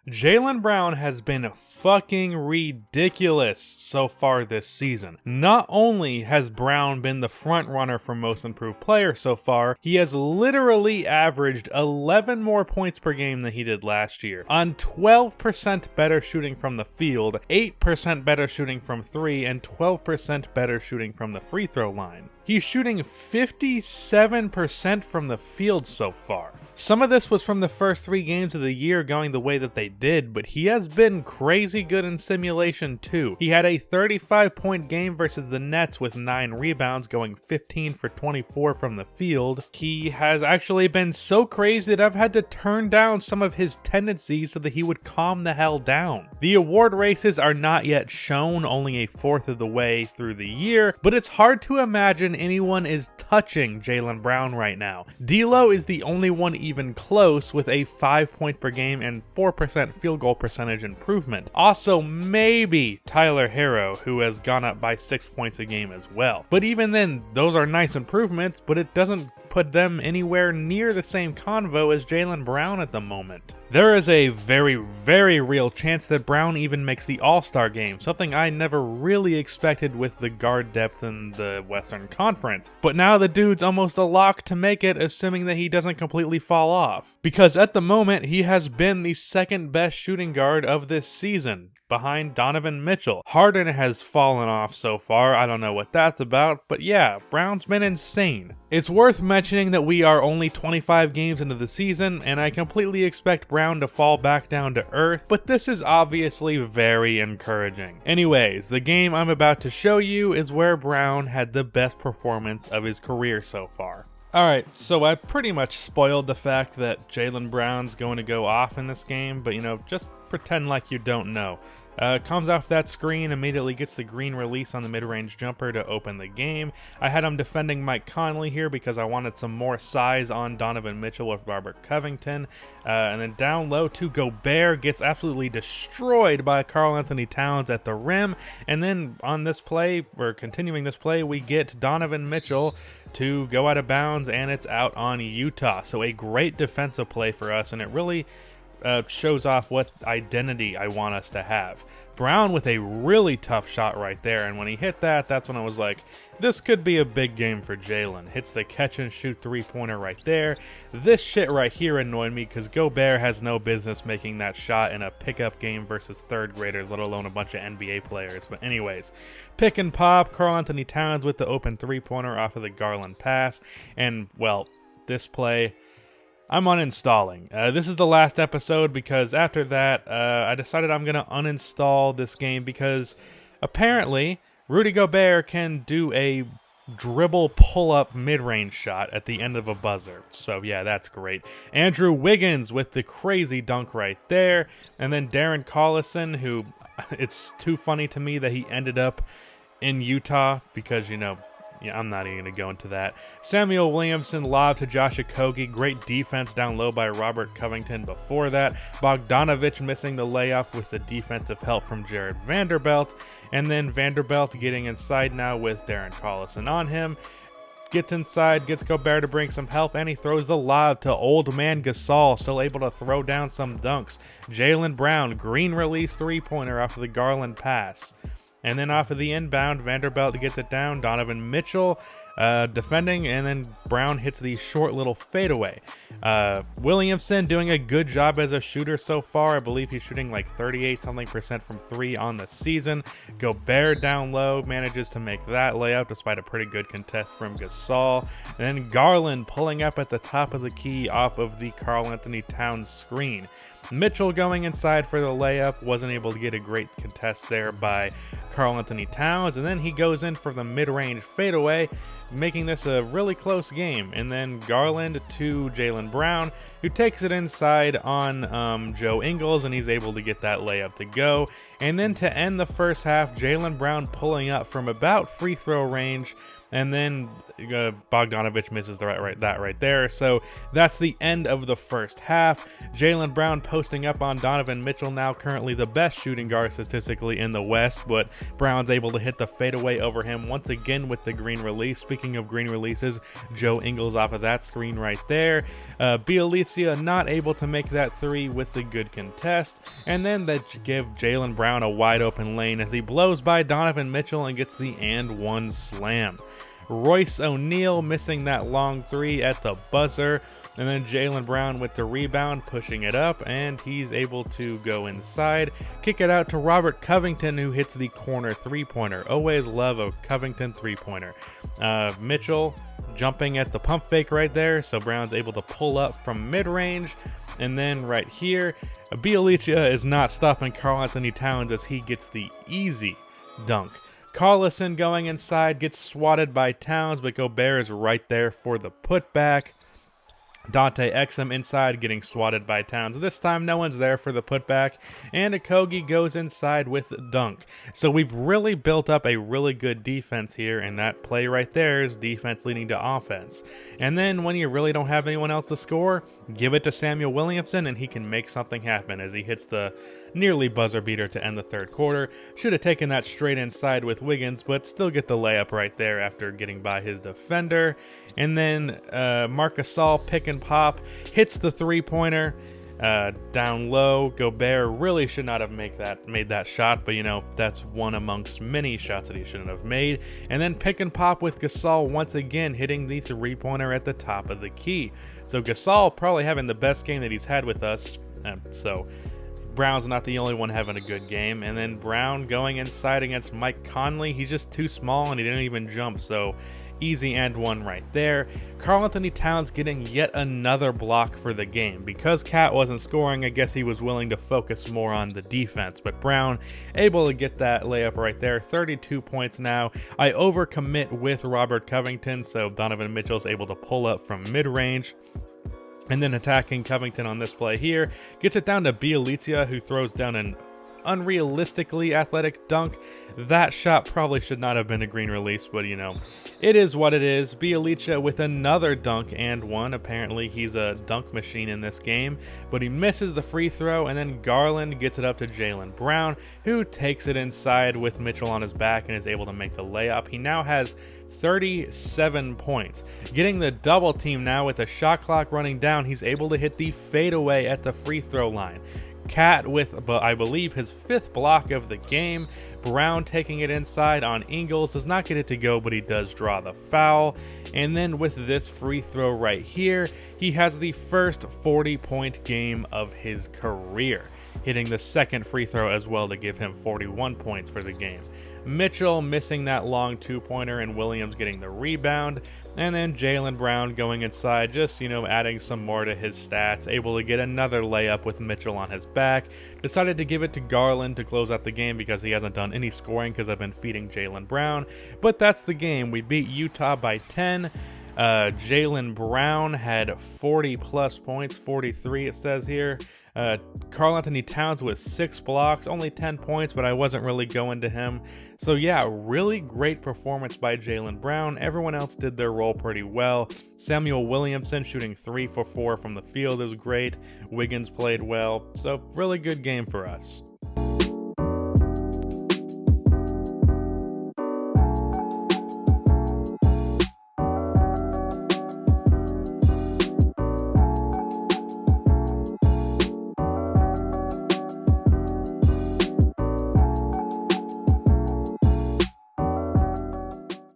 Jaylen Brown has been fucking ridiculous so far this season. Not only has Brown been the front runner for most improved player so far, he has literally averaged 11 more points per game than he did last year, on 12% better shooting from the field, 8% better shooting from 3, and 12% better shooting from the free throw line. He's shooting 57% from the field so far. Some of this was from the first 3 games of the year going the way that they did, but he has been crazy good in simulation too. He had a 35-point game versus the Nets with 9 rebounds, going 15 for 24 from the field. He has actually been so crazy that I've had to turn down some of his tendencies so that he would calm the hell down. The award races are not yet shown, only a fourth of the way through the year, but it's hard to imagine anyone is touching Jaylen Brown right now. D'Lo is the only one even close, with a 5-point per game and 4% field goal percentage improvement. Also, maybe Tyler Herro, who has gone up by 6 points a game as well. But even then, those are nice improvements, but it doesn't put them anywhere near the same convo as Jaylen Brown at the moment. There is a very, very real chance that Brown even makes the All-Star game, something I never really expected with the guard depth in the Western Conference. But now the dude's almost a lock to make it, assuming that he doesn't completely fall off. Because at the moment, he has been the second best shooting guard of this season, behind Donovan Mitchell. Harden has fallen off so far, I don't know what that's about, but yeah, Brown's been insane. It's worth mentioning that we are only 25 games into the season, and I completely expect Brown to fall back down to earth, but this is obviously very encouraging. Anyways, the game I'm about to show you is where Brown had the best performance of his career so far. Alright, so I pretty much spoiled the fact that Jaylen Brown's going to go off in this game, but just pretend like you don't know. Comes off that screen, immediately gets the green release on the mid-range jumper to open the game. I had him defending Mike Conley here because I wanted some more size on Donovan Mitchell with Robert Covington. And then down low to Gobert, gets absolutely destroyed by KARL-ANTHONY Towns at the rim. And then on this play, or continuing this play, we get Donovan Mitchell to go out of bounds, and it's out on Utah. So a great defensive play for us, and it really shows off what identity I want us to have. Brown with a really tough shot right there, and when he hit that, that's when I was like, this could be a big game for Jaylen. Hits the catch and shoot 3-pointer right there. This shit right here annoyed me because Gobert has no business making that shot in a pickup game versus third graders, let alone a bunch of NBA players. But anyways, pick and pop, KARL-ANTHONY Towns with the open 3-pointer off of the Garland pass, and well, this play, I'm uninstalling. This is the last episode because after that, I decided I'm going to uninstall this game because apparently Rudy Gobert can do a dribble pull-up mid-range shot at the end of a buzzer. So yeah, that's great. Andrew Wiggins with the crazy dunk right there. And then Darren Collison, who it's too funny to me that he ended up in Utah because, yeah, I'm not even going to go into that. Samuel Williamson lob to Josh Okogie. Great defense down low by Robert Covington before that. Bogdanovich missing the layup with the defensive help from Jared Vanderbilt. And then Vanderbilt getting inside now with Darren Collison on him. Gets inside, gets Gobert to bring some help, and he throws the lob to old man Gasol, still able to throw down some dunks. Jaylen Brown, green release 3-pointer off of the Garland pass. And then off of the inbound, Vanderbilt gets it down. Donovan Mitchell defending, and then Brown hits the short little fadeaway. Williamson doing a good job as a shooter so far. I believe he's shooting like 38-something% from 3 on the season. Gobert down low manages to make that layup despite a pretty good contest from Gasol. And then Garland pulling up at the top of the key off of the KARL-ANTHONY Towns screen. Mitchell going inside for the layup, wasn't able to get a great contest there by KARL-ANTHONY Towns, and then he goes in for the mid-range fadeaway, making this a really close game. And then Garland to Jaylen Brown, who takes it inside on Joe Ingles, and he's able to get that layup to go. And then to end the first half, Jaylen Brown pulling up from about free throw range, and then Bogdanovic misses that right there. So that's the end of the first half. Jaylen Brown posting up on Donovan Mitchell, now currently the best shooting guard statistically in the West, but Brown's able to hit the fadeaway over him once again with the green release. Speaking of green releases, Joe Ingles off of that screen right there. Bjelica not able to make that three with the good contest, and then that give Jaylen Brown a wide open lane as he blows by Donovan Mitchell and gets the and one slam. Royce O'Neal missing that long three at the buzzer, and then Jaylen Brown with the rebound, pushing it up, and he's able to go inside, kick it out to Robert Covington, who hits the corner three-pointer. Always love a Covington three-pointer. Mitchell jumping at the pump fake right there, so Brown's able to pull up from mid-range. And then right here, Bjelica is not stopping KARL-ANTHONY Towns as he gets the easy dunk. Carlson going inside, gets swatted by Towns, but Gobert is right there for the putback. Dante Exum inside, getting swatted by Towns. This time, no one's there for the putback, and Okogie goes inside with dunk. So we've really built up a really good defense here, and that play right there is defense leading to offense. And then when you really don't have anyone else to score, give it to Samuel Williamson, and he can make something happen as he hits the nearly buzzer beater to end the third quarter. Should have taken that straight inside with Wiggins, but still get the layup right there after getting by his defender. And then Marc Gasol pick and pop, hits the three-pointer down low. Gobert really should not have made that shot, but you know, that's one amongst many shots that he shouldn't have made. And then pick and pop with Gasol once again, hitting the three-pointer at the top of the key. So Gasol probably having the best game that he's had with us. So Brown's not the only one having a good game. And then Brown going inside against Mike Conley. He's just too small and he didn't even jump, so easy and one right there. KARL-ANTHONY Towns getting yet another block for the game. Because Cat wasn't scoring, I guess he was willing to focus more on the defense. But Brown able to get that layup right there. 32 points now. I overcommit with Robert Covington, so Donovan Mitchell's able to pull up from mid-range. And then attacking Covington on this play here. Gets it down to Bjelica, who throws down an unrealistically athletic dunk. That shot probably should not have been a green release, but you know, it is what it is. Bjelica with another dunk and one. Apparently he's a dunk machine in this game, but he misses the free throw, and then Garland gets it up to Jaylen Brown, who takes it inside with Mitchell on his back and is able to make the layup. He now has 37 points. Getting the double team now with the shot clock running down, he's able to hit the fadeaway at the free throw line. Cat with, I believe, his fifth block of the game. Brown taking it inside on Ingles. Does not get it to go, but he does draw the foul. And then with this free throw right here, he has the first 40-point game of his career, hitting the second free throw as well to give him 41 points for the game. Mitchell missing that long two-pointer and Williams getting the rebound. And then Jaylen Brown going inside, just, you know, adding some more to his stats, able to get another layup with Mitchell on his back. Decided to give it to Garland to close out the game because he hasn't done any scoring because I've been feeding Jaylen Brown. But that's the game. We beat Utah by 10. Jaylen Brown had 40-plus points, 43 it says here. KARL-ANTHONY Towns with 6 blocks, only 10 points, but I wasn't really going to him. So yeah, really great performance by Jaylen Brown. Everyone else did their role pretty well. Samuel Williamson shooting 3 for 4 from the field is great. Wiggins played well, so really good game for us.